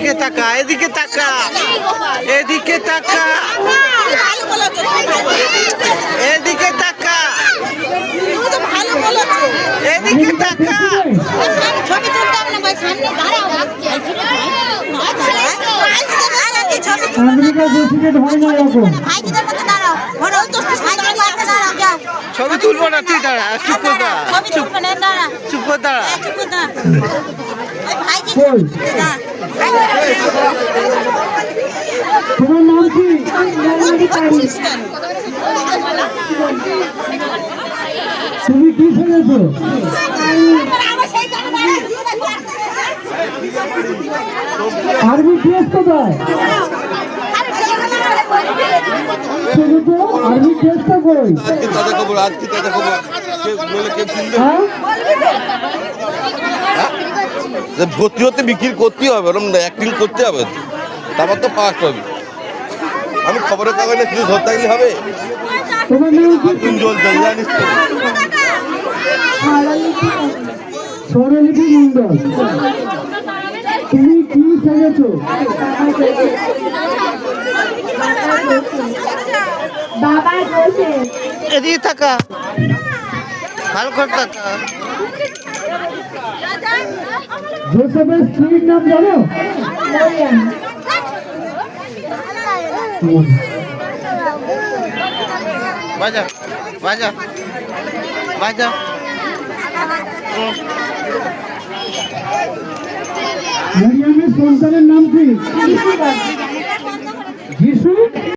এদিকে তাকা, এদিকে তাকা, এদিকে তাকা, এদিকে তাকা, এদিকে তাকা। ছবি তুলতাম না ভাই, সামনে দাঁড়াও। আমেরিকার বসিকে হয় না এরকম। ভাইজিদের মতো দাঁড়াও, ঘরে তো ভাইজিদের মতো দাঁড়াও, যাও। ছবি তুলবো না, তুই দাঁড়া, চুপ করে দাঁড়া, ছবি তুলবে না, দাঁড়া। চুপ করে দাঁড়া। চুপ করে দাঁড়া। ওই ভাইজি কই? দাঁড়া। তোমার নাম কি? তুমি কি সেজেছো? আর্মি ড্রেস কোথায়? সেজেছো? আর্মি ড্রেসটা কই? তাজা খবর, আজকে তাজা খবর। বলে কেউ শুনবে? হ্যাঁ? ভর্তি হতে বিক্রি করতেই হবে, ওরকম অ্যাক্টিং করতে হবে, তারপর তো পাস হবে। আমি খবরের কাগজে শুধু ধরতে গেলে হবে? তোমার নাম কি? আগুন জ্বলছে জানিস তো। স্বরলিপি মন্ডল। তুমি কি সেজেছো? বাবার বসে এদিকে তাকা, ভালো করে তাকা। জোসেফের স্ত্রীর নাম জানো? বাজা, বাজা, বাজা। মরিয়মের সন্তানের নাম কি? যিশু।